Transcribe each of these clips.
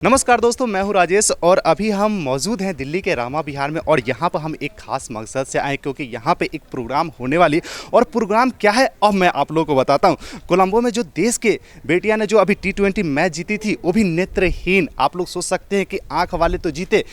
नमस्कार दोस्तों, मैं हूं राजेश और अभी हम मौजूद हैं दिल्ली के रामा विहार में। और यहां पर हम एक खास मकसद से आए क्योंकि यहां पे एक प्रोग्राम होने वाली। और प्रोग्राम क्या है अब मैं आप लोगों को बताता हूं। कोलंबो में जो देश के बेटियां ने जो अभी T20 मैच जीती थी, वो भी नेत्रहीन। आप लोग सोच सकते हैं कि आंख वाले तो जीते,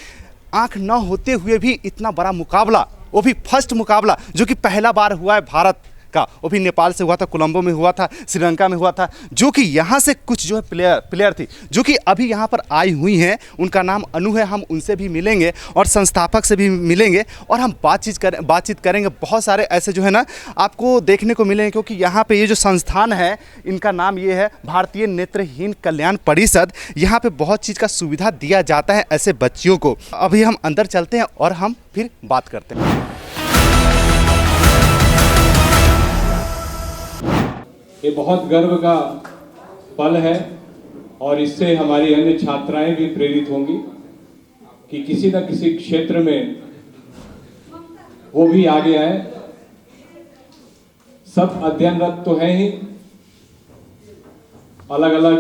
आंख न होते हुए भी इतना बड़ा मुकाबला, वो भी फर्स्ट मुकाबला जो कि पहला बार हुआ है भारत का। वो भी नेपाल से हुआ था, कोलंबो में हुआ था, श्रीलंका में हुआ था। जो कि यहाँ से कुछ जो है प्लेयर थी जो कि अभी यहाँ पर आई हुई हैं। उनका नाम अनु है। हम उनसे भी मिलेंगे और संस्थापक से भी मिलेंगे और हम बातचीत करेंगे। बहुत सारे ऐसे जो है ना आपको देखने को मिलेंगे, क्योंकि यहाँ पे ये जो संस्थान है, इनका नाम ये है भारतीय नेत्रहीन कल्याण परिषद। यहाँ पे बहुत चीज़ का सुविधा दिया जाता है ऐसे बच्चियों को। अभी हम अंदर चलते हैं और हम फिर बात करते हैं। ये बहुत गर्व का पल है और इससे हमारी अन्य छात्राएं भी प्रेरित होंगी कि किसी न किसी क्षेत्र में वो भी आगे आए। सब अध्ययनरत तो हैं ही, अलग अलग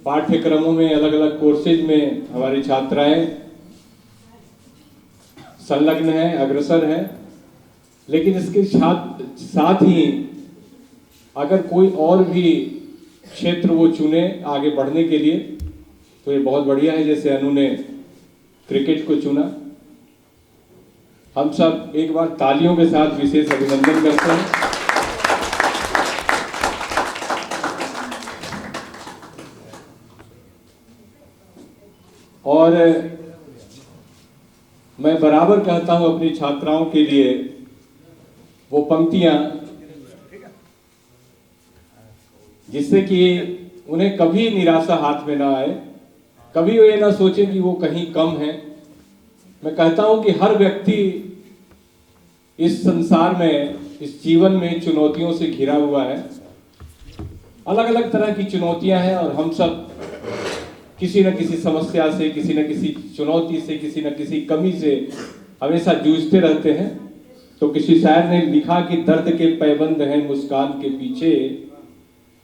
पाठ्यक्रमों में, अलग अलग कोर्सेज में हमारी छात्राएं संलग्न हैं, अग्रसर हैं। लेकिन इसके साथ ही अगर कोई और भी क्षेत्र वो चुने आगे बढ़ने के लिए तो ये बहुत बढ़िया है। जैसे अनु ने क्रिकेट को चुना, हम सब एक बार तालियों के साथ विशेष अभिनंदन करते हैं। और मैं बराबर कहता हूं अपनी छात्राओं के लिए वो पंक्तियां जिससे कि उन्हें कभी निराशा हाथ में ना आए, कभी वो ये ना सोचे कि वो कहीं कम है। मैं कहता हूं कि हर व्यक्ति इस संसार में, इस जीवन में चुनौतियों से घिरा हुआ है। अलग अलग तरह की चुनौतियां हैं और हम सब किसी न किसी समस्या से, किसी न किसी चुनौती से, किसी न किसी कमी से हमेशा जूझते रहते हैं। तो किसी शायर ने लिखा कि दर्द के पैबंद हैं मुस्कान के पीछे,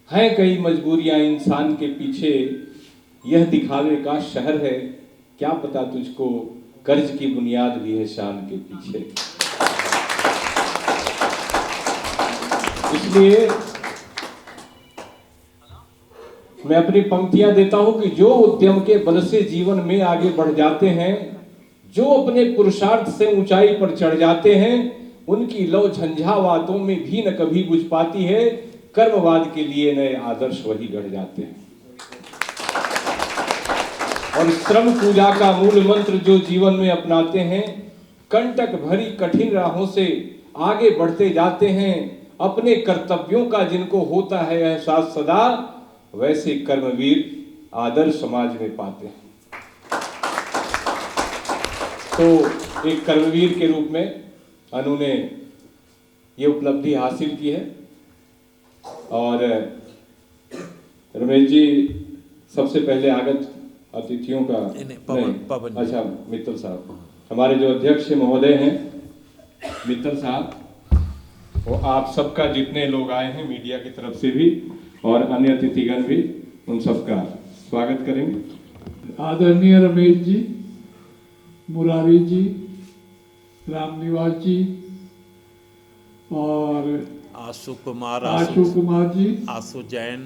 हैं कई मजबूरियां इंसान के पीछे, यह दिखावे का शहर है, क्या पता तुझको कर्ज की बुनियाद भी है शान के पीछे। इसलिए मैं अपनी पंक्तियां देता हूं कि जो उद्यम के बल से जीवन में आगे बढ़ जाते हैं, जो अपने पुरुषार्थ से ऊंचाई पर चढ़ जाते हैं, उनकी लौ झंझावातों में भी न कभी बुझ पाती है। कर्मवाद के लिए नए आदर्श वही गढ़ जाते हैं। और श्रम पूजा का मूल मंत्र जो जीवन में अपनाते हैं, कंटक भरी कठिन राहों से आगे बढ़ते जाते हैं। अपने कर्तव्यों का जिनको होता है एहसास सदा, वैसे कर्मवीर आदर्श समाज में पाते हैं। तो एक कर्मवीर के रूप में अनु ने ये उपलब्धि हासिल की है। और रमेश जी, सबसे पहले आगत अतिथियों का पवन अच्छा, मित्तल साहब, हमारे जो अध्यक्ष महोदय हैं मित्तल साहब, वो आप सबका, जितने लोग आए हैं मीडिया की तरफ से भी और अन्य अतिथिगण भी, उन सबका स्वागत करेंगे। आदरणीय रमेश जी, मुरारी जी, रामनिवास जी और आशु कुमार जी, आशु जैन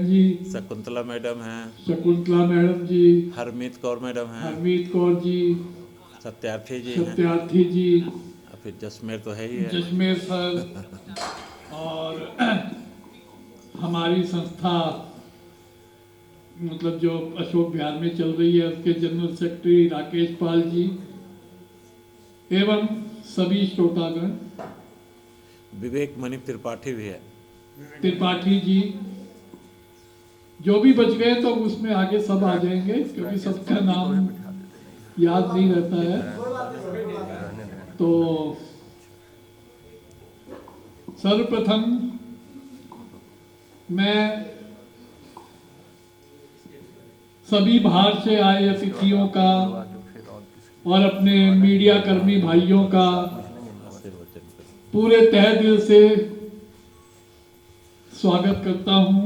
जी, शकुंतला मैडम हैं, शकुंतला मैडम जी, हरमीत कौर मैडम हैं, हरमीत कौर जी, सत्यार्थी जी और फिर जसमेर तो है ही है, जसमेर सर और हमारी संस्था मतलब जो अशोक विहार में चल रही है उसके जनरल सेक्रेटरी राकेश पाल जी एवं सभी श्रोतागण। विवेक मणि त्रिपाठी भी है, त्रिपाठी जी, जो भी बच गए तो उसमें आगे सब आ जाएंगे क्योंकि सबका नाम याद नहीं रहता है। तो सर्वप्रथम मैं सभी बाहर से आए अतिथियों का और अपने मीडिया कर्मी भाइयों का पूरे तहे दिल से स्वागत करता हूं,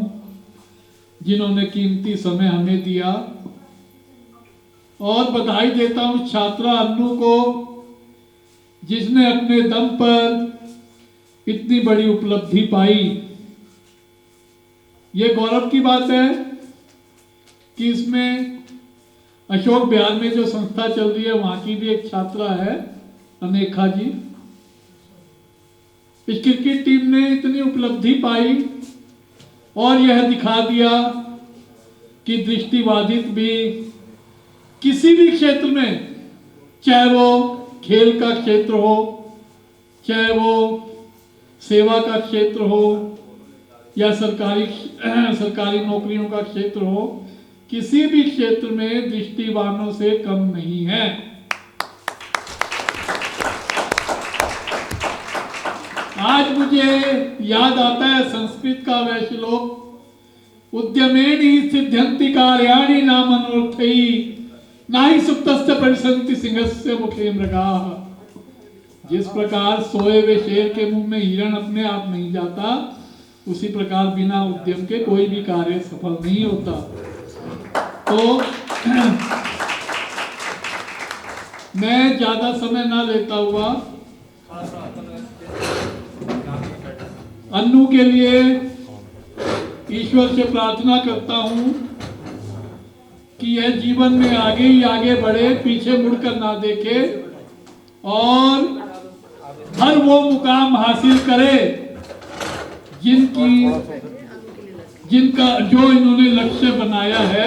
जिन्होंने कीमती समय हमें दिया और बधाई देता हूं छात्रा अन्नू को, जिसने अपने दम पर इतनी बड़ी उपलब्धि पाई। ये गौरव की बात है कि इसमें अशोक बिहार में जो संस्था चल रही है वहां की भी एक छात्रा है अनेखा जी। इस क्रिकेट टीम ने इतनी उपलब्धि पाई और यह दिखा दिया कि दृष्टिबाधित भी किसी भी क्षेत्र में, चाहे वो खेल का क्षेत्र हो, चाहे वो सेवा का क्षेत्र हो या सरकारी नौकरियों का क्षेत्र हो, किसी भी क्षेत्र में दृष्टिवानों से कम नहीं है। आज मुझे याद आता है संस्कृत का वह श्लोक, उद्यमेन सिद्ध्यन्ति कार्याणि न मनोरथैः नाहि सुप्तस्य परिसन्ति सिंहस्य मुखे मृगाः। जिस प्रकार सोए हुए शेर के मुंह में हिरण अपने आप नहीं जाता, उसी प्रकार बिना उद्यम के कोई भी कार्य सफल नहीं होता। तो मैं ज्यादा समय ना लेता हुआ अन्नू के लिए ईश्वर से प्रार्थना करता हूं कि यह जीवन में आगे ही आगे बढ़े, पीछे मुड़कर ना देखे और हर वो मुकाम हासिल करे जिनका जो इन्होंने लक्ष्य बनाया है।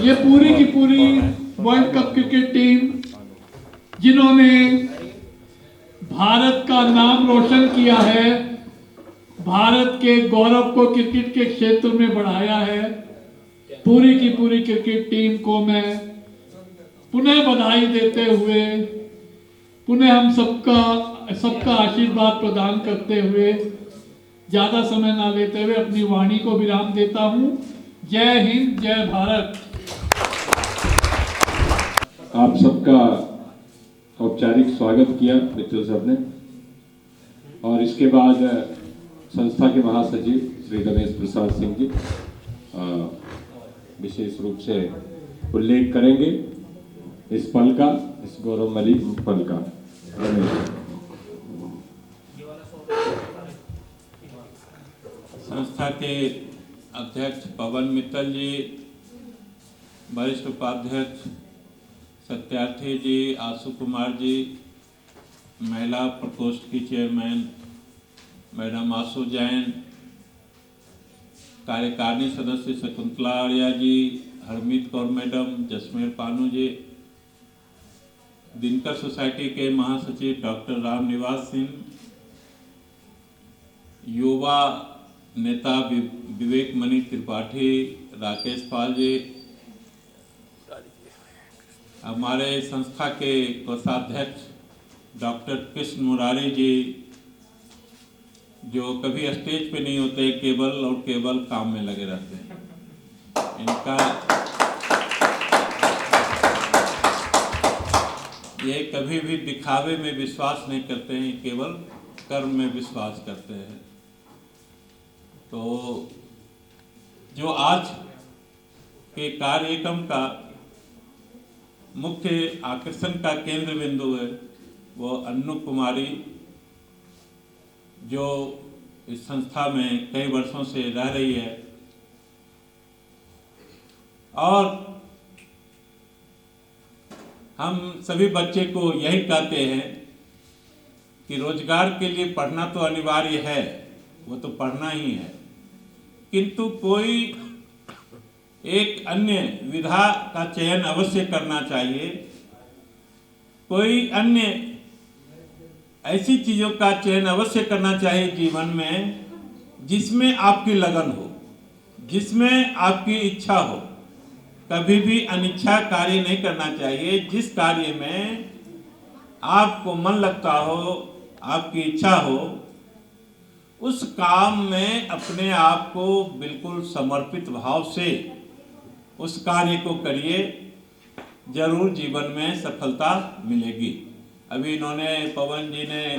ये पूरी की पूरी वर्ल्ड कप क्रिकेट टीम, जिन्होंने भारत का नाम रोशन किया है, भारत के गौरव को क्रिकेट के क्षेत्र में बढ़ाया है, पूरी की पूरी क्रिकेट टीम को मैं पुनः बधाई देते हुए, पुनः हम सबका आशीर्वाद प्रदान करते हुए, ज्यादा समय ना लेते हुए अपनी वाणी को विराम देता हूं। जय हिंद, जय भारत। आप सबका औपचारिक स्वागत किया मित्रों साहब ने, और इसके बाद संस्था के महासचिव श्री रमेश प्रसाद सिंह जी विशेष रूप से उल्लेख करेंगे इस पल का, इस गौरवमयी पल का। संस्था के अध्यक्ष पवन मित्तल जी, वरिष्ठ उपाध्यक्ष सत्यार्थी जी, आशु कुमार जी, महिला प्रकोष्ठ की चेयरमैन मैडम आशु जैन, कार्यकारिणी सदस्य शकुंतला आर्या जी, हरमीत कौर मैडम, जसमेर पानू जी, दिनकर सोसाइटी के महासचिव डॉक्टर राम निवास सिंह, युवा नेता विवेक मणि त्रिपाठी, राकेश पाल जी, हमारे संस्था के कोषाध्यक्ष डॉक्टर कृष्ण मुरारी जी, जो कभी स्टेज पे नहीं होते, केवल और केवल काम में लगे रहते हैं। इनका ये कभी भी दिखावे में विश्वास नहीं करते हैं, केवल कर्म में विश्वास करते हैं। तो जो आज के कार्यक्रम का मुख्य आकर्षण का केंद्र बिंदु है, वो अन्नू कुमारी, जो इस संस्था में कई वर्षों से रह रही है और हम सभी बच्चे को यही कहते हैं कि रोजगार के लिए पढ़ना तो अनिवार्य है, वो तो पढ़ना ही है, किंतु कोई एक अन्य विधा का चयन अवश्य करना चाहिए, कोई अन्य ऐसी चीज़ों का चयन अवश्य करना चाहिए जीवन में जिसमें आपकी लगन हो, जिसमें आपकी इच्छा हो। कभी भी अनिच्छा कार्य नहीं करना चाहिए। जिस कार्य में आपको मन लगता हो, आपकी इच्छा हो, उस काम में अपने आप को बिल्कुल समर्पित भाव से उस कार्य को करिए, जरूर जीवन में सफलता मिलेगी। अभी इन्होंने, पवन जी ने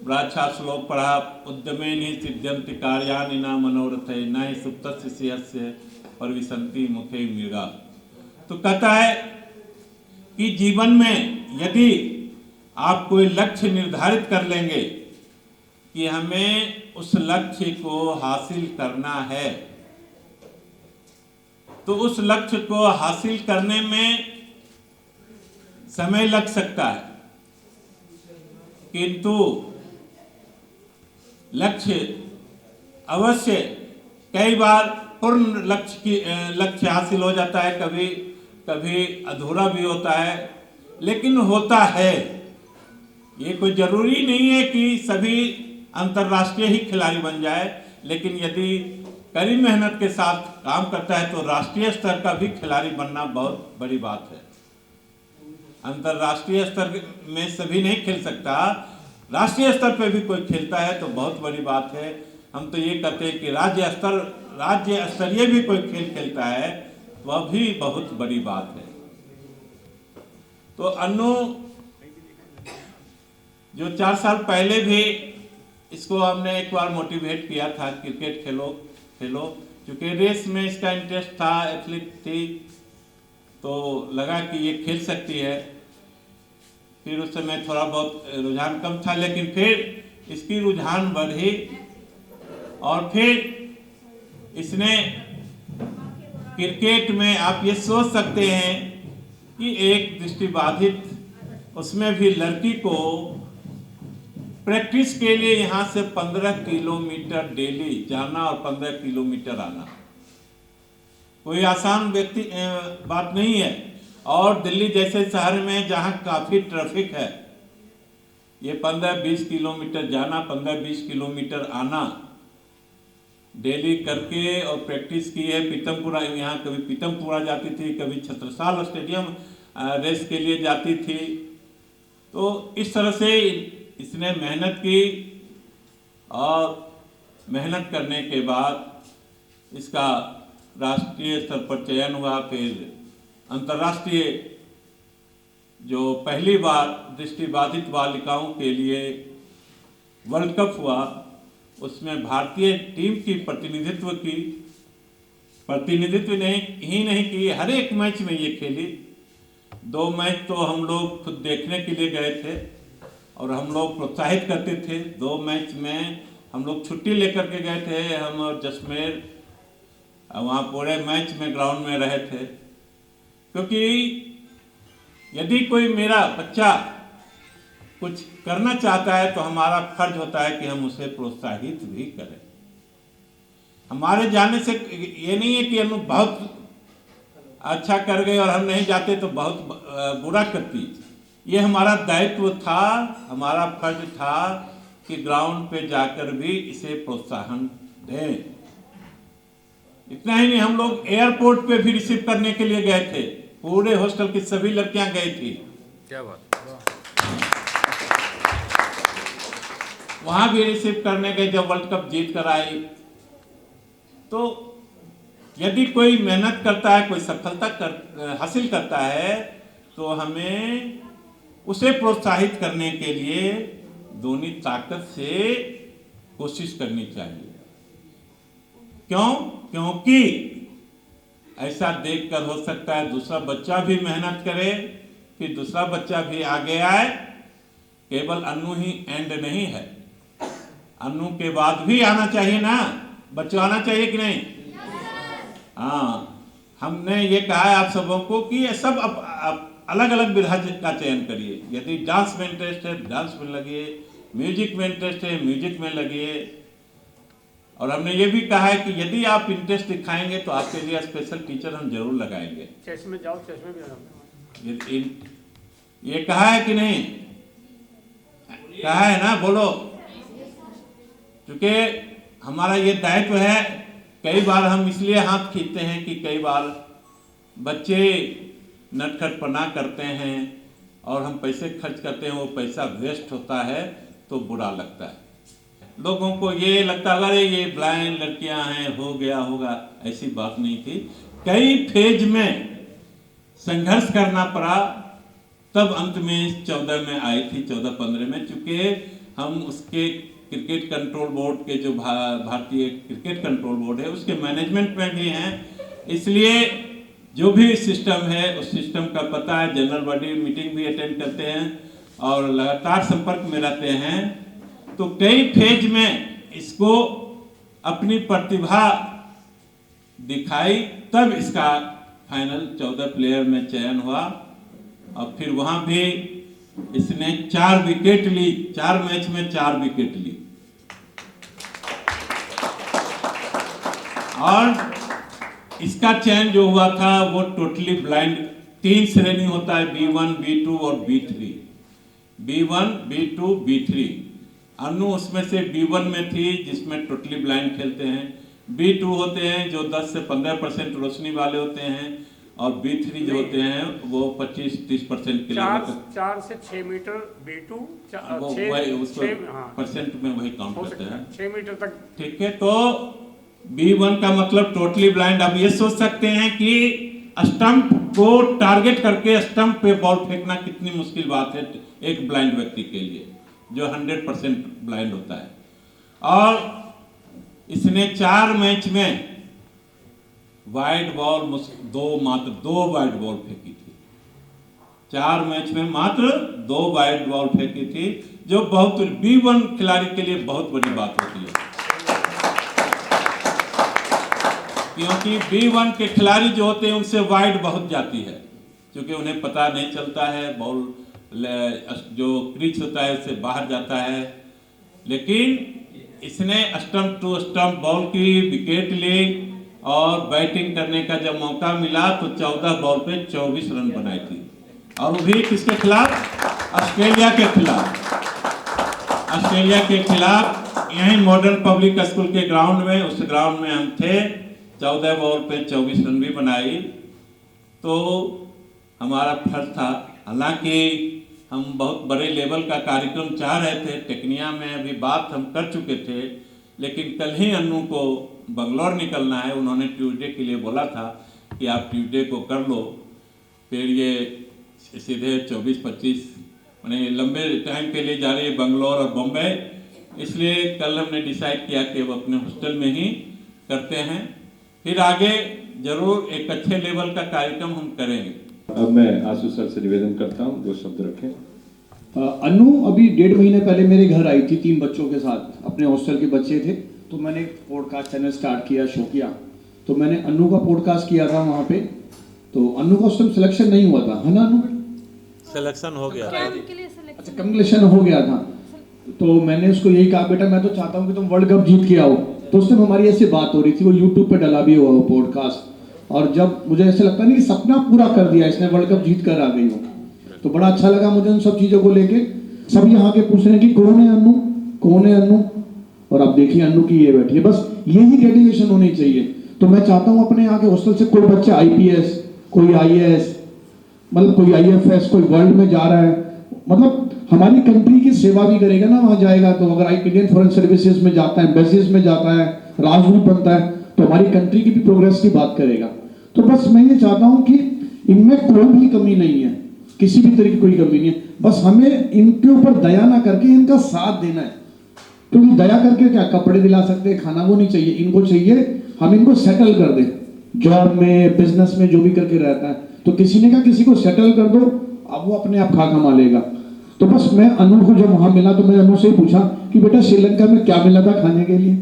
बड़ा अच्छा श्लोक पढ़ा, उद्यमेन सिद्ध्यन्ति कार्याणि न मनोरथैः न हि सुप्तस्य सिंहस्य और विसंति मुखे मृगा। तो कहता है कि जीवन में यदि आप कोई लक्ष्य निर्धारित कर लेंगे कि हमें उस लक्ष्य को हासिल करना है, तो उस लक्ष्य को हासिल करने में समय लग सकता है, किंतु लक्ष्य अवश्य कई बार पूर्ण लक्ष्य हासिल हो जाता है, कभी कभी अधूरा भी होता है, लेकिन होता है। ये कोई जरूरी नहीं है कि सभी अंतर्राष्ट्रीय ही खिलाड़ी बन जाए, लेकिन यदि कड़ी मेहनत के साथ काम करता है तो राष्ट्रीय स्तर का भी खिलाड़ी बनना बहुत बड़ी बात है। अंतर्राष्ट्रीय स्तर में सभी नहीं खेल सकता, राष्ट्रीय स्तर पर भी कोई खेलता है तो बहुत बड़ी बात है। हम तो ये कहते हैं कि राज्य स्तरीय भी कोई खेल खेलता है तो वह भी बहुत बड़ी बात है। तो अन्नू जो 4 साल पहले भी इसको हमने एक बार मोटिवेट किया था, क्रिकेट खेलो, क्योंकि रेस में इसका इंटरेस्ट था, एथलीट थी, तो लगा कि ये खेल सकती है। फिर उस समय थोड़ा बहुत रुझान कम था, लेकिन फिर इसकी रुझान बढ़ी और फिर इसने क्रिकेट में, आप ये सोच सकते हैं कि एक दृष्टिबाधित, उसमें भी लड़की को प्रैक्टिस के लिए यहाँ से 15 किलोमीटर डेली जाना और 15 किलोमीटर आना कोई आसान बात नहीं है। और दिल्ली जैसे शहर में जहाँ काफ़ी ट्रैफिक है, ये 15-20 किलोमीटर जाना, 15-20 किलोमीटर आना डेली करके और प्रैक्टिस की है। पीतमपुरा, यहाँ कभी पीतमपुरा जाती थी, कभी छत्रसाल स्टेडियम रेस के लिए जाती थी। तो इस तरह से इसने मेहनत की और मेहनत करने के बाद इसका राष्ट्रीय स्तर पर चयन हुआ। फिर अंतर्राष्ट्रीय जो पहली बार दृष्टिबाधित बालिकाओं के लिए वर्ल्ड कप हुआ, उसमें भारतीय टीम की प्रतिनिधित्व नहीं की, हर एक मैच में ये खेली। 2 मैच तो हम लोग खुद देखने के लिए गए थे और हम लोग प्रोत्साहित करते थे। 2 मैच में हम लोग छुट्टी लेकर के गए थे, हम और जसमेर वहाँ पूरे मैच में ग्राउंड में रहे थे, क्योंकि यदि कोई मेरा बच्चा कुछ करना चाहता है तो हमारा फर्ज होता है कि हम उसे प्रोत्साहित भी करें। हमारे जाने से ये नहीं है कि हम बहुत अच्छा कर गए और हम नहीं जाते तो बहुत बुरा करती। ये हमारा दायित्व था, हमारा फर्ज था कि ग्राउंड पे जाकर भी इसे प्रोत्साहन दें। इतना ही नहीं, हम लोग एयरपोर्ट पे भी रिसीव करने के लिए गए थे, पूरे हॉस्टल की सभी लड़कियां गई थी। क्या बात। वहां भी रिसीव करने गए जब वर्ल्ड कप जीत कर आई। तो यदि कोई मेहनत करता है, कोई सफलता हासिल करता है, तो हमें उसे प्रोत्साहित करने के लिए दोनों ताकत से कोशिश करनी चाहिए। क्यों? क्योंकि ऐसा देखकर हो सकता है दूसरा बच्चा भी मेहनत करे, फिर दूसरा बच्चा भी आगे आए। केवल अन्नू ही एंड नहीं है, अन्नू के बाद भी आना चाहिए ना, बच्चा आना चाहिए कि नहीं? हाँ, हमने ये कहा है आप सबों को कि ये सब अलग अलग विधा का चयन करिए। यदि डांस में इंटरेस्ट है, डांस में लगिए, म्यूजिक में इंटरेस्ट है, म्यूजिक में लगिए। और हमने ये भी कहा है कि यदि आप इंटरेस्ट दिखाएंगे तो आपके लिए स्पेशल टीचर हम जरूर लगाएंगे। चेस में जाओ, चेस में भी जाओ। ये कहा है कि नहीं? कहा है ना, बोलो। क्योंकि हमारा ये दायित्व है। कई बार हम इसलिए हाथ खींचते हैं कि कई बार बच्चे नटखटपना करते हैं और हम पैसे खर्च करते हैं, वो पैसा वेस्ट होता है तो बुरा लगता है। लोगों को ये लगता है अरे ये ब्लाइंड लड़कियां हैं, हो गया होगा, ऐसी बात नहीं थी। कई फेज में संघर्ष करना पड़ा, तब अंत में 14 में आई थी, 14-15 में। चूंकि हम उसके क्रिकेट कंट्रोल बोर्ड के जो भारतीय क्रिकेट कंट्रोल बोर्ड है उसके मैनेजमेंट में भी हैं, इसलिए जो भी सिस्टम है उस सिस्टम का पता है, जनरल बॉडी मीटिंग भी अटेंड करते हैं और लगातार संपर्क में रहते हैं। तो कई फेज में इसको अपनी प्रतिभा दिखाई, तब इसका फाइनल 14 प्लेयर में चयन हुआ और फिर वहां भी इसने 4 विकेट ली, 4 मैच में 4 विकेट ली। और इसका चयन जो हुआ था वो टोटली ब्लाइंड, 3 श्रेणी होता है, B1, B2 और B3। B1, B2, B3। अनु उसमें से B1 में थी जिसमें टोटली ब्लाइंड खेलते हैं। B2 होते हैं जो 10 से 15% रोशनी वाले होते हैं और B3 जो होते हैं वो 25-30% के लिए 4 से 6 मीटर B2, वो वही उसको परसेंट में वही काउंट करते हैं 6 मीटर तक। ठीक है, तो B1 का मतलब टोटली ब्लाइंड। अब ये सोच सकते हैं कि स्टंप को टारगेट करके स्टंप पे बॉल फेंकना कितनी मुश्किल बात है एक ब्लाइंड व्यक्ति के लिए जो 100% ब्लाइंड होता है। और इसने 4 मैच में वाइड बॉल मात्र दो वाइड बॉल फेंकी थी। 4 मैच में मात्र 2 वाइड बॉल फेंकी थी, जो बहुत B1 खिलाड़ी के लिए बहुत बड़ी बात होती है, क्योंकि B1 के खिलाड़ी जो होते हैं उनसे वाइड बहुत जाती है, क्योंकि उन्हें पता नहीं चलता है, बॉल जो क्रीज होता है उससे बाहर जाता है। लेकिन इसने स्टंप टू स्टंप बॉल की विकेट ली और बैटिंग करने का जब मौका मिला तो 14 बॉल पे 24 रन बनाई थी, और वो भी किसके खिलाफ? ऑस्ट्रेलिया के खिलाफ। ऑस्ट्रेलिया के खिलाफ यहीं मॉडर्न पब्लिक स्कूल के ग्राउंड में, उस ग्राउंड में हम थे। 14 बॉल पे 24 रन भी बनाई। तो हमारा फर्ज था, हालांकि हम बहुत बड़े लेवल का कार्यक्रम चाह रहे थे, टेक्निया में अभी बात हम कर चुके थे, लेकिन कल ही अन्नू को बंगलौर निकलना है। उन्होंने ट्यूसडे के लिए बोला था कि आप ट्यूसडे को कर लो, फिर ये सीधे 24-25 मैंने लंबे टाइम के लिए जा रही है बंगलौर और बॉम्बे, इसलिए कल हमने डिसाइड किया कि वो अपने हॉस्टल में ही करते हैं। फिर आगे जरूर एक अच्छे लेवल का कार्यक्रम हम करेंगे। अब मैं आशु सर से निवेदन करता हूँ 2 शब्द रखें। अन्नू अभी 1.5 महीने पहले मेरे घर आई थी 3 बच्चों के साथ, अपने हॉस्टल के बच्चे थे, तो मैंने एक पॉडकास्ट चैनल स्टार्ट किया, शो किया, तो मैंने अन्नू का पॉडकास्ट किया था वहाँ पे। तो अन्नू का उस टाइम सिलेक्शन नहीं हुआ था, है ना अन्नू? सिलेक्शन हो गया, अच्छा कम्युनिकेशन हो गया था। तो मैंने उसको यही कहा, बेटा मैं तो चाहता हूँ कि तुम वर्ल्ड कप जीत के आओ। तो उस टाइम हमारी ऐसी बात हो रही थी, वो यूट्यूब पे डला भी हुआ वो पॉडकास्ट, और जब मुझे ऐसे लगता नहीं कि सपना पूरा कर दिया इसने, वर्ल्ड कप जीत कर आ गई हो, तो बड़ा अच्छा लगा मुझे उन सब चीज़ों को लेके। सब यहाँ के पूछ रहे हैं कि कौन है अन्नू, कौन है अन्नू, और अब देखिए अन्नू की ये बैठी है। बस यही डेडिकेशन होनी चाहिए। तो मैं चाहता हूँ अपने यहाँ के हॉस्टल से कोई बच्चा IPS, कोई IAS, मतलब कोई IFS, कोई वर्ल्ड में जा रहा है, मतलब हमारी कंट्री की सेवा भी करेगा ना वहाँ जाएगा तो। अगर इंडियन फॉरेन सर्विसेज में जाता है, एम्बेसीज में जाता है, राजदूत बनता है, तो हमारी कंट्री की भी प्रोग्रेस की बात करेगा। तो बस मैं ये चाहता हूँ कि इनमें कोई भी कमी नहीं है, किसी भी तरह की कोई कमी नहीं है, बस हमें इनके ऊपर दया ना करके इनका साथ देना है। क्योंकि दया करके क्या कपड़े दिला सकते हैं, खाना, वो नहीं चाहिए। इनको चाहिए हम इनको सेटल कर दें, जॉब में, बिजनेस में, जो भी करके रहता है। तो किसी ने कहा किसी को सेटल कर दो, अब वो अपने आप खा कमा लेगा। तो बस मैं अनु को जब वहाँ मिला तो मैंने अनु से पूछा कि बेटा श्रीलंका में क्या मिला था खाने के लिए,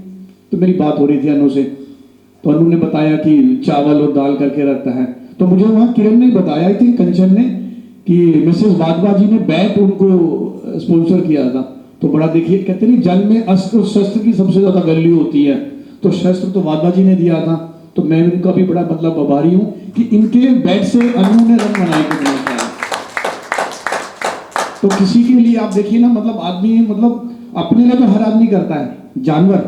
तो मेरी बात हो रही थी अनु से, तो अनु ने बताया कि चावल और दाल करके रखता है। तो मुझे वहाँ किरण ने बताया, आई थिंक कंचन ने, कि मिसेस वाधवा जी ने बैट उनको स्पॉन्सर किया था। तो बड़ा देखिए, कहते नहीं जंग में अस्त्र और शस्त्र की सबसे ज्यादा वैल्यू होती है, तो शस्त्र तो वाधवा जी ने दिया था। तो मैं इनका भी बड़ा मतलब आभारी हूँ कि इनके बैट से अनु ने रन बनाए के। तो किसी के लिए आप देखिए ना, मतलब आदमी, मतलब अपने लिए तो हर आदमी करता है, जानवर,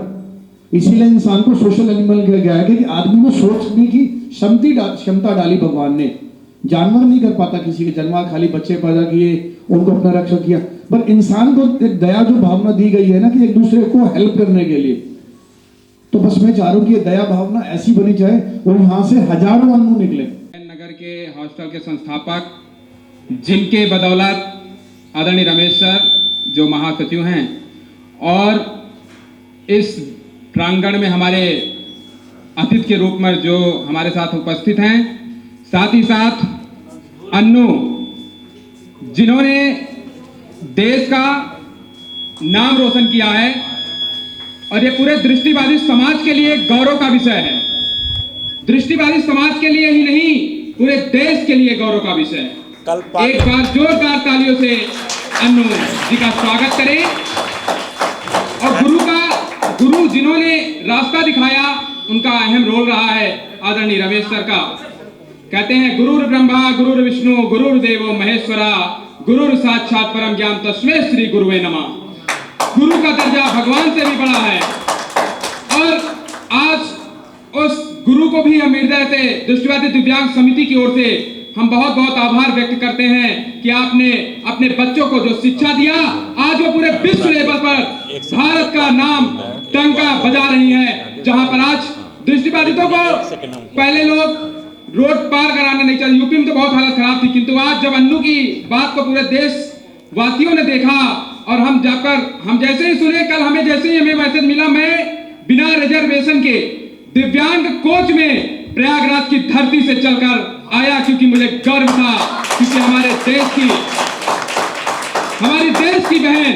इसीलिए इंसान को सोशल एनिमल कहा गया है कि आदमी को सोचने की क्षमता डाली भगवान ने। जानवर नहीं कर पाता किसी के, जानवर खाली बच्चे पैदा किए, उनको अपना रक्षा किया, पर इंसान को एक दया जो भावना दी गई है ना कि एक दूसरे को हेल्प करने के लिए, तो बस मैं चाह रहा हूँ कि ये दया भावना ऐसी बनी जाए और यहाँ से हजारों अनु निकले। नगर के हॉस्टल के संस्थापक, जिनके बदौलत आदरणीय रमेश सर जो महासचिव हैं, और इस प्रांगण में हमारे अतिथि के रूप में जो हमारे साथ उपस्थित हैं, साथ ही साथ अन्नू जिन्होंने देश का नाम रोशन किया है और ये पूरे दृष्टिबाधित समाज के लिए गौरव का विषय है। दृष्टिबाधित समाज के लिए ही नहीं, पूरे देश के लिए गौरव का विषय है। एक बार जोरदार तालियों से अन्नू जी का स्वागत करें। और गुरु जिन्होंने रास्ता दिखाया, उनका अहम रोल रहा है आदरणीय रमेश सर का। कहते हैं गुरुर् ब्रह्मा गुरुर् विष्णु गुरुर्देवो महेश्वरा गुरुर् साक्षात परम ज्ञान तस्मै श्री गुरुवे नमः। गुरु का दर्जा भगवान से भी बड़ा है। और आज उस गुरु को भी हम हृदय से दृष्टिबाधित दिव्यांग समिति की ओर से हम बहुत बहुत आभार व्यक्त करते हैं कि आपने अपने बच्चों को जो शिक्षा दिया, आज वो पूरे विश्व लेवल पर भारत का नाम डंका बजा रही है। जहां पर आज दृष्टिबाधितों को पहले लोग रोड पार कराने नहीं चाहिए, यूपी में तो बहुत हालत खराब थी, किंतु आज जब अन्नू की बात को पूरे देश वासियों ने देखा और हम जैसे ही सुने, कल हमें मैसेज मिला, मैं बिना रिजर्वेशन के दिव्यांग कोच में प्रयागराज की धरती से चलकर आया, क्योंकि मुझे गर्व था, क्योंकि हमारे देश की बहन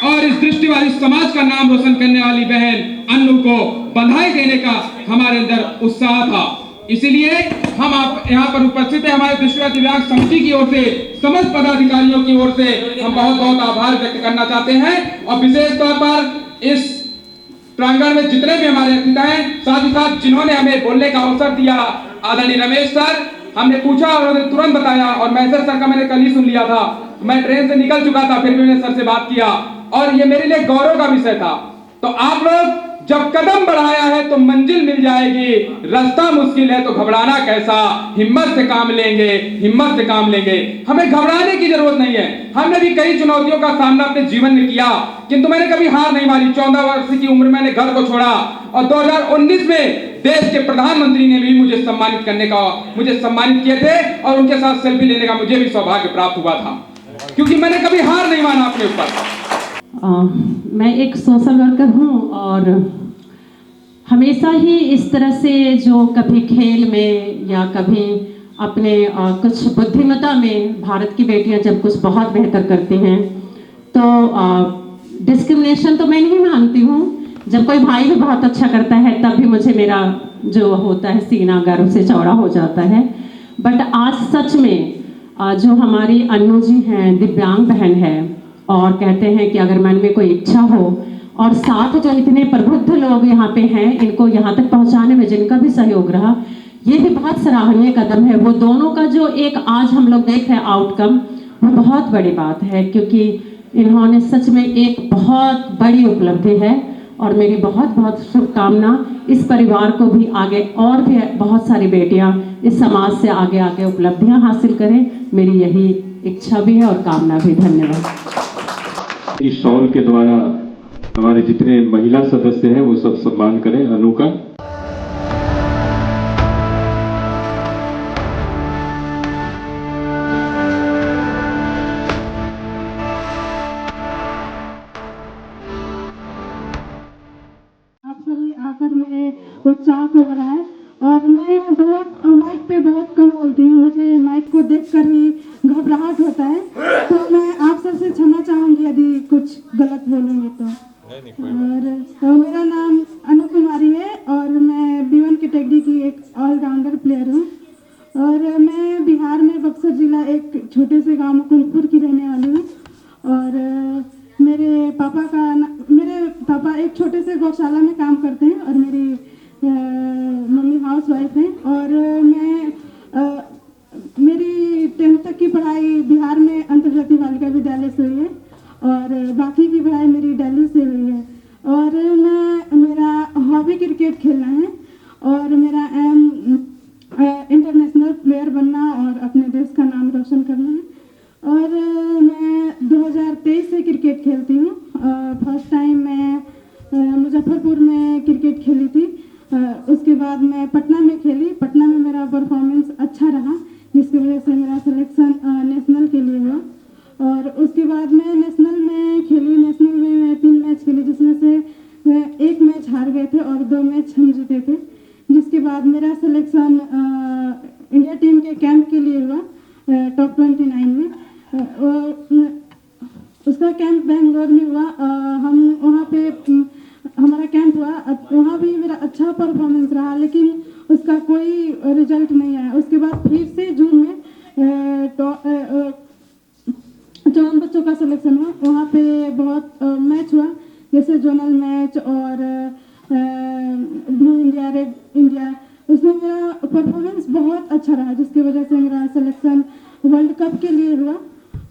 और इस दृष्टिबाधित समाज का नाम रोशन करने वाली बहन अन्नू को बधाई देने का हमारे अंदर उत्साह था। इसीलिए हम आप यहाँ पर उपस्थित है, हमारे दृष्टिबाधित दिव्यांग समिति की ओर से, समस्त पदाधिकारियों की ओर से हम बहुत बहुत आभार व्यक्त करना चाहते हैं। और विशेष तौर पर इस प्रांगण में जितने भी हमारे अतिथि हैं, साथ ही साथ जिन्होंने हमें बोलने का अवसर दिया, आदरणीय रमेश सर, हमने पूछा और उन्होंने तुरंत बताया। और मैसेज सर का मैंने कल ही सुन लिया था, मैं ट्रेन से निकल चुका था, फिर भी मैंने सर से बात किया और ये मेरे लिए गौरव का विषय था। तो आप लोग जब कदम बढ़ाया है तो मंजिल मिल जाएगी, रास्ता मुश्किल है तो घबराना कैसा, हिम्मत से काम लेंगे, हिम्मत से काम लेंगे। हमें घबराने की जरूरत नहीं है। हमने भी कई चुनौतियों का सामना अपने जीवन में किया, किंतु मैंने कभी हार नहीं मारी। 14 वर्ष की उम्र मैंने घर को छोड़ा और 2019 में देश के प्रधानमंत्री ने भी मुझे सम्मानित किए थे और उनके साथ सेल्फी लेने का मुझे भी सौभाग्य प्राप्त हुआ था, क्योंकि मैंने कभी हार नहीं माना अपने ऊपर। मैं एक सोशल वर्कर हूँ और हमेशा ही इस तरह से जो कभी खेल में या कभी अपने कुछ बुद्धिमत्ता में भारत की बेटियां जब कुछ बहुत बेहतर करती हैं तो डिस्क्रिमिनेशन तो मैं नहीं मानती हूँ। जब कोई भाई भी बहुत अच्छा करता है तब भी मुझे मेरा जो होता है सीना गर्व से चौड़ा हो जाता है। बट आज सच में जो हमारी अन्नू जी हैं, दिव्यांग बहन है, और कहते हैं कि अगर मन में कोई इच्छा हो, और साथ जो इतने प्रबुद्ध लोग यहाँ पे हैं, इनको यहाँ तक पहुँचाने में जिनका भी सहयोग रहा, ये भी बहुत सराहनीय कदम है। वो दोनों का जो एक आज हम लोग देख रहे हैं आउटकम, वो बहुत बड़ी बात है, क्योंकि इन्होंने सच में एक बहुत बड़ी उपलब्धि है। और मेरी बहुत बहुत शुभकामना इस परिवार को भी आगे, और भी बहुत सारी बेटियाँ इस समाज से आगे आगे उपलब्धियाँ हासिल करें, मेरी यही इच्छा भी है और कामना भी। धन्यवाद। इस शॉल के द्वारा हमारे जितने महिला सदस्य हैं वो सब सम्मान करें अनु का। आप सभी आकर मेरे उत्साह को बढ़ाए। और मैं बहुत माइक पे बहुत कम बोलती हूँ, मुझे माइक को देखकर ही घबराहट होता है, तो मैं आप सबसे क्षमा चाहूँगी यदि कुछ गलत बोलूँगी तो। और मेरा नाम अनु कुमारी है और मैं B1 कैटेगरी की एक ऑलराउंडर प्लेयर हूँ। और मैं बिहार में बक्सर जिला एक छोटे से गांव मुकुंदपुर की रहने वाली हूँ। और मेरे पापा एक छोटे से गौशाला में काम करते हैं और मेरी मम्मी हाउस वाइफ हैं। और मेरी 10th तक की पढ़ाई बिहार में अंतर्जातीय बालिका विद्यालय से हुई है और बाकी की पढ़ाई मेरी दिल्ली से हुई है। और मेरा हॉबी क्रिकेट खेलना है और मेरा एम इंटरनेशनल प्लेयर बनना और अपने देश का नाम रोशन करना है। और मैं 2023 से क्रिकेट खेलती हूँ। फर्स्ट टाइम मैं मुजफ्फरपुर में क्रिकेट खेली थी, उसके बाद मैं पटना में खेली। पटना में मेरा परफॉर्मेंस अच्छा रहा, जिसकी वजह से मेरा सिलेक्शन नेशनल के लिए हुआ। और उसके बाद मैं नेशनल में खेली। नेशनल में मैं 3 मैच खेली, जिसमें से 1 मैच हार गए थे और 2 मैच हम जीते थे, कैंप के लिए हुआ टॉप 29 में। उसका कैंप बेंगलोर में हुआ। हम वहाँ पे हमारा कैंप हुआ, वहाँ भी मेरा अच्छा परफॉर्मेंस रहा, लेकिन उसका कोई रिजल्ट नहीं आया। उसके बाद फिर से जून में 54 बच्चों का सिलेक्शन हुआ। वहाँ पे बहुत मैच हुआ, जैसे जोनल मैच और ब्लू इंडिया, रेड इंडिया। उसमें मेरा परफॉर्मेंस बहुत अच्छा रहा, जिसकी वजह से मेरा सिलेक्शन वर्ल्ड कप के लिए हुआ।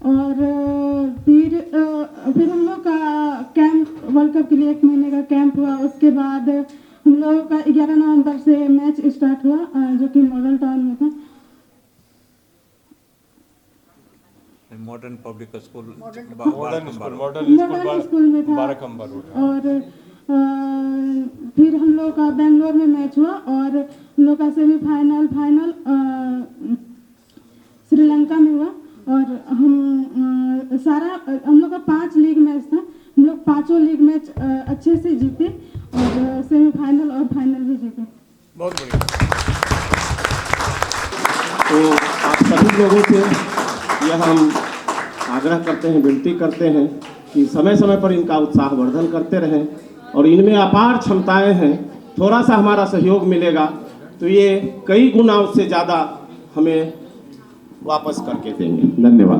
और फिर हम लोग का कैंप वर्ल्ड कप के लिए 1 महीने का कैंप हुआ। उसके बाद हम लोगों का 11 नवंबर से मैच स्टार्ट हुआ, जो कि मॉडल टाउन में था। Modern public school modern school में था। और फिर हम लोग का बेंगलोर में मैच हुआ और हम लोग का सेमीफाइनल फाइनल श्रीलंका में हुआ। और हम लोग का 5 लीग मैच था। हम लोग 5 लीग मैच अच्छे से जीते और सेमीफाइनल और फाइनल भी जीते। बहुत बढ़िया। तो आप सभी लोगों से यह हम आग्रह करते हैं, विनती करते हैं कि समय समय पर इनका उत्साहवर्धन करते रहें और इनमें अपार क्षमताएं हैं। थोड़ा सा हमारा सहयोग मिलेगा तो ये कई गुना उससे ज़्यादा हमें वापस करके देंगे। धन्यवाद।